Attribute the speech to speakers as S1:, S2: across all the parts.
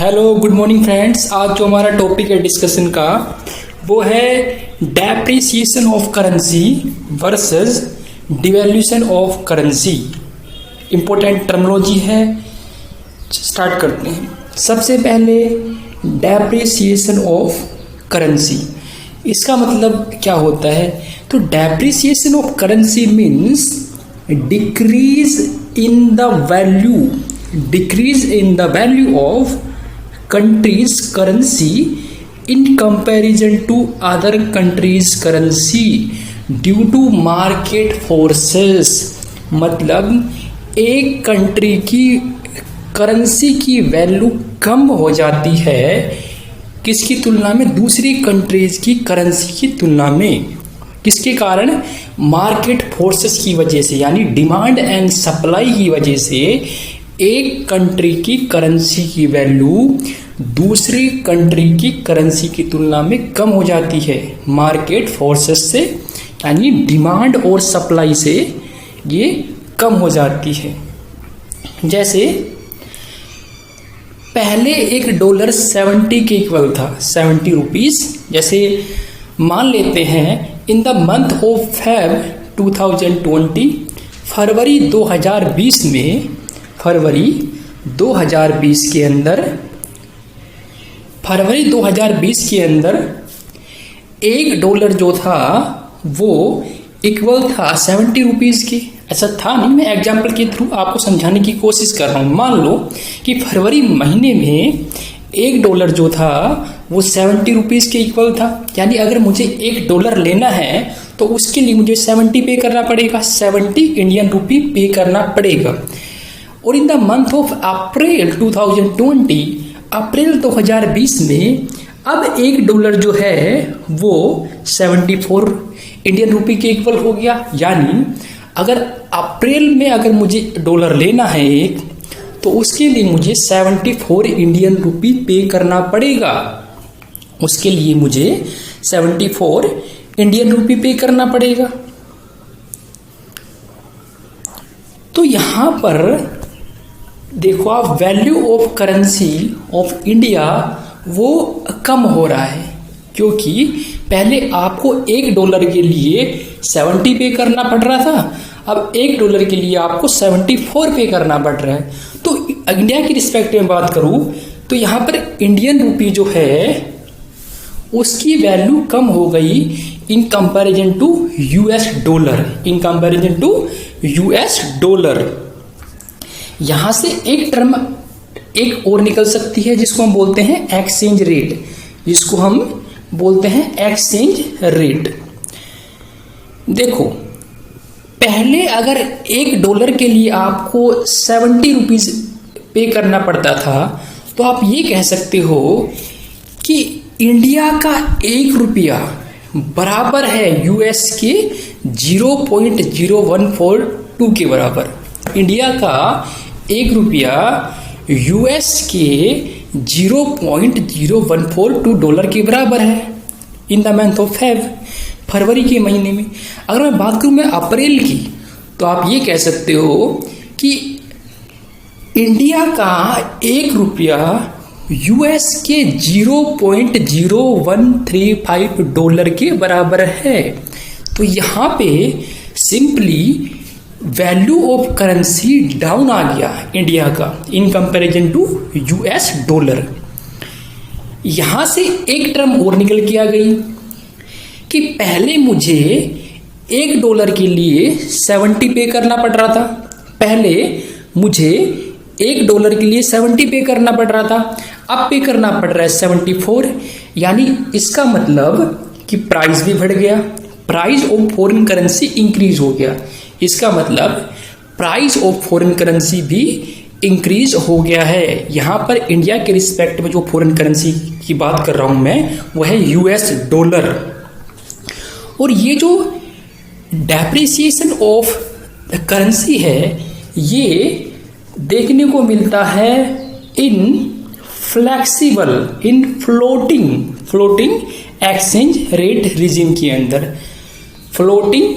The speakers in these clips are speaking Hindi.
S1: Hello good morning friends. आज जो हमारा टॉपिक है डिस्कशन का वो है depreciation of currency versus devaluation of currency. Important terminology है, स्टार्ट करते हैं। सबसे पहले डेप्रिसिएशन ऑफ करेंसी, इसका मतलब क्या होता है? तो depreciation of currency means decrease in the value of country's currency in comparison to other countries' currency due to market forces। मतलब एक कंट्री की करेंसी की वैल्यू कम हो जाती है किसकी तुलना में? दूसरी कंट्रीज की करेंसी की तुलना में। किसके कारण? मार्केट फोर्सेस की वजह से, यानी डिमांड एंड सप्लाई की वजह से एक कंट्री की करेंसी की वैल्यू दूसरी कंट्री की करेंसी की तुलना में कम हो जाती है मार्केट फोर्सेस से, यानी डिमांड और सप्लाई से ये कम हो जाती है। जैसे पहले $1 70 के इक्वल था, 70 रुपीज। जैसे मान लेते हैं इन द मंथ ऑफ फेब 2020, फरवरी 2020 में, फरवरी 2020 के अंदर $1 जो था वो इक्वल था 70 रुपीज़ की। ऐसा था नहीं, मैं एग्जाम्पल के थ्रू आपको समझाने की कोशिश कर रहा हूँ। मान लो कि फरवरी महीने में $1 जो था वो 70 रुपीज़ के इक्वल था, यानी अगर मुझे $1 लेना है तो उसके लिए मुझे 70 पे करना पड़ेगा, 70 इंडियन रुपी पे करना पड़ेगा। और इन द मंथ ऑफ अप्रैल 2020, अप्रैल 2020 में अब $1 जो है वो 74 इंडियन रुपी के इक्वल हो गया। यानी अगर अप्रैल में अगर मुझे $1 लेना है एक, तो उसके लिए मुझे 74 इंडियन रुपी पे करना पड़ेगा। उसके लिए मुझे 74 इंडियन रुपी पे करना पड़ेगा। तो यहां पर देखो आप, value of currency of India वो कम हो रहा है, क्योंकि पहले आपको $1 के लिए 70 पे करना पड़ रहा था, अब $1 के लिए आपको 74 पे करना पड़ रहा है। तो इंडिया की रिस्पेक्ट में बात करूं तो यहाँ पर इंडियन रुपी जो है उसकी वैल्यू कम हो गई in comparison to US dollar, in comparison to US dollar. यहां से एक टर्म एक और निकल सकती है जिसको हम बोलते हैं एक्सचेंज रेट, जिसको हम बोलते हैं एक्सचेंज रेट। देखो पहले अगर $1 के लिए आपको 70 रुपीज पे करना पड़ता था, तो आप ये कह सकते हो कि इंडिया का ₹1 बराबर है US के 0.0142 के बराबर। इंडिया का ₹1 US के 0.0142 के बराबर है in the month of Feb, फरवरी के महीने में। अगर मैं बात करूं मैं अप्रैल की, तो आप ये कह सकते हो कि इंडिया का ₹1 US के 0.0135 के बराबर है। तो यहाँ पे simply value of currency down आ गया इंडिया का in comparison to US dollar. यहां से एक टर्म और निकल के आ गई कि पहले मुझे $1 के लिए 70 पे करना पड़ रहा था, पहले मुझे $1 के लिए 70 पे करना पड़ रहा था, अब पे करना पड़ रहा है 74। यानी इसका मतलब कि प्राइस भी बढ़ गया, price of foreign currency increase हो गया। इसका मतलब प्राइस ऑफ फॉरेन करेंसी भी इंक्रीज हो गया है। यहां पर इंडिया के रिस्पेक्ट में जो फॉरेन करेंसी की बात कर रहा हूं मैं, वो है US डॉलर। और ये जो डेप्रिसिएशन ऑफ करेंसी है ये देखने को मिलता है इन फ्लेक्सिबल, इन फ्लोटिंग एक्सचेंज रेट रिजिम के अंदर। फ्लोटिंग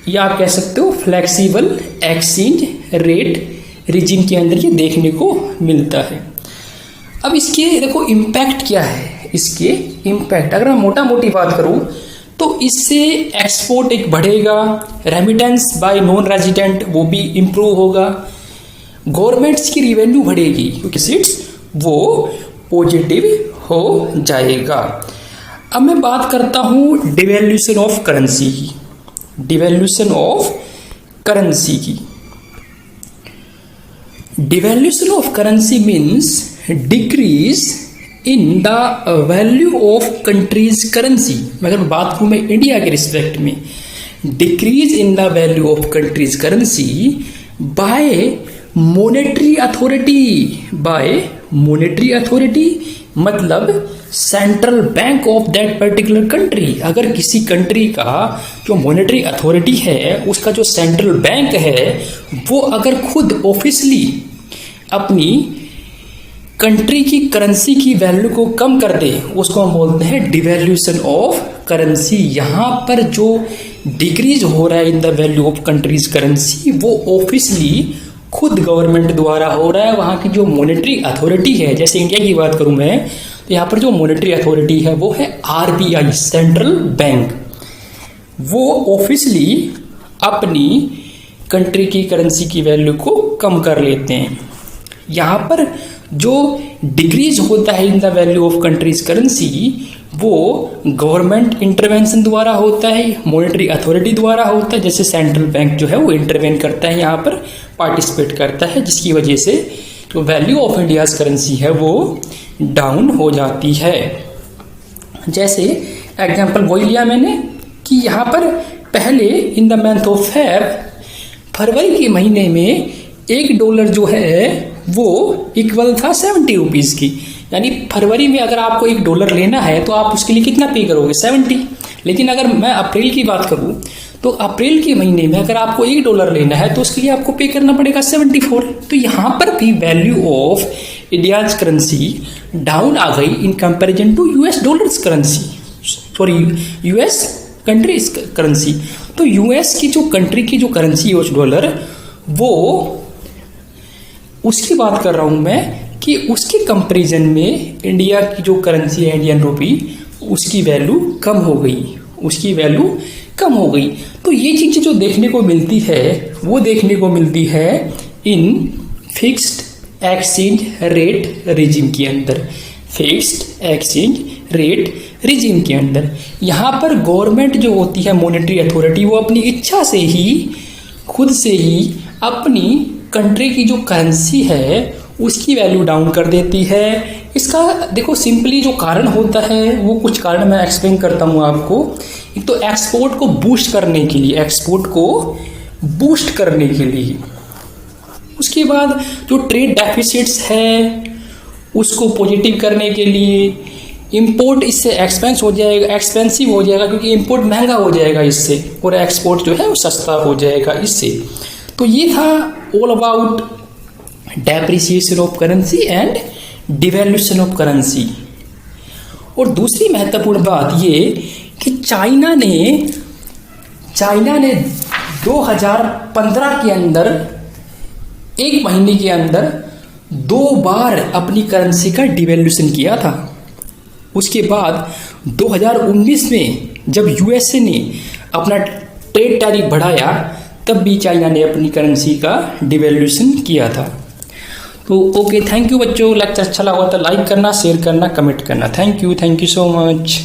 S1: या आप कह सकते हो फ्लेक्सिबल एक्सचेंज रेट रिजिम के अंदर ये देखने को मिलता है। अब इसके देखो इम्पैक्ट क्या है, इसके इम्पैक्ट अगर मैं मोटा मोटी बात करूं तो इससे एक्सपोर्ट एक बढ़ेगा, रेमिटेंस बाय नॉन रेजिडेंट वो भी इम्प्रूव होगा, गवर्नमेंट्स की रिवेन्यू बढ़ेगी क्योंकि सीट्स वो पॉजिटिव हो जाएगा। अब मैं बात करता हूं डिवैल्यूएशन ऑफ करेंसी की, डिवैल्यूएशन ऑफ करेंसी की। Devaluation of currency means decrease in the value of country's currency. अगर बात करूं मैं इंडिया के रिस्पेक्ट में, decrease in the value of country's currency by monetary authority, by monetary authority मतलब central bank of that particular country. अगर किसी कंट्री का जो मॉनेटरी अथॉरिटी है, उसका जो सेंट्रल बैंक है, वो अगर खुद ऑफिशियली अपनी कंट्री की करेंसी की वैल्यू को कम कर दे, उसको हम बोलते हैं डिवैल्यूएशन ऑफ करेंसी। यहाँ पर जो डिक्रीज हो रहा है in the value of country's currency, वो ऑफिशियली खुद गवर्नमेंट द्वारा हो रहा है। वहाँ की जो मॉनेटरी अथॉरिटी है, जैसे इंडिया की बात करूँ मैं, तो यहाँ पर जो मॉनेटरी अथॉरिटी है वो है आरबीआई, सेंट्रल बैंक। वो ऑफिशियली अपनी कंट्री की करेंसी की वैल्यू को कम कर लेते हैं। यहाँ पर जो डिक्रीज होता है in the value of country's currency, वो गवर्नमेंट इंटरवेंशन द्वारा होता है, मॉनेटरी अथॉरिटी द्वारा होता है। जैसे सेंट्रल बैंक जो है वो इंटरवेन करता है, यहाँ पर पार्टिसिपेट करता है, जिसकी वजह से जो वैल्यू ऑफ इंडियाज करेंसी है वो डाउन हो जाती है। जैसे एग्जांपल वही लिया मैंने कि यहाँ पर पहले इन द मंथ ऑफ फरवरी के महीने में $1 जो है वो इक्वल था 70 रुपीज़ की। यानी फरवरी में अगर आपको $1 लेना है तो आप उसके लिए कितना पे करोगे, 70। लेकिन अगर मैं अप्रैल की बात करूं तो अप्रैल के महीने में अगर आपको $1 लेना है तो उसके लिए आपको पे करना पड़ेगा 74। तो यहाँ पर भी value of India's currency down आ गई in comparison to US dollars currency, sorry US country's currency. तो US की जो कंट्री की जो करेंसी US डॉलर, वो उसकी बात कर रहा हूँ मैं कि उसके कंपैरिजन में इंडिया की जो करेंसी है इंडियन रुपी, उसकी वैल्यू कम हो गई, उसकी वैल्यू कम हो गई। तो ये चीज़ें जो देखने को मिलती है वो देखने को मिलती है in fixed exchange rate regime के अंदर, फिक्स्ड एक्सचेंज रेट रिजिम के अंदर। यहाँ पर गवर्नमेंट जो होती है मॉनेटरी अथॉरिटी, वो अपनी इच्छा से ही, खुद से ही अपनी कंट्री की जो करेंसी है उसकी वैल्यू डाउन कर देती है। इसका देखो सिंपली जो कारण होता है वो कुछ कारण मैं एक्सप्लेन करता हूँ आपको। एक तो एक्सपोर्ट को बूस्ट करने के लिए, एक्सपोर्ट को बूस्ट करने के लिए, उसके बाद जो ट्रेड डेफिसिट्स है उसको पॉजिटिव करने के लिए, इंपोर्ट इससे एक्सपेंसिव हो जाएगा क्योंकि इंपोर्ट महंगा हो जाएगा इससे, और एक्सपोर्ट जो है वो सस्ता हो जाएगा इससे। तो ये था all about depreciation of currency and devaluation of currency. और दूसरी महत्वपूर्ण बात ये कि चाइना ने 2015 के अंदर, एक महीने के अंदर 2 बार अपनी करेंसी का डिवैल्यूएशन किया था। उसके बाद 2019 में जब यूएसए ने अपना ट्रेड टैरिफ बढ़ाया, तब भी चाइना ने अपनी करेंसी का डिवैल्यूएशन किया था। तो ओके, थैंक यू बच्चों। लेक्चर अच्छा लगा तो लाइक करना, शेयर करना, कमेंट करना। Thank you so much.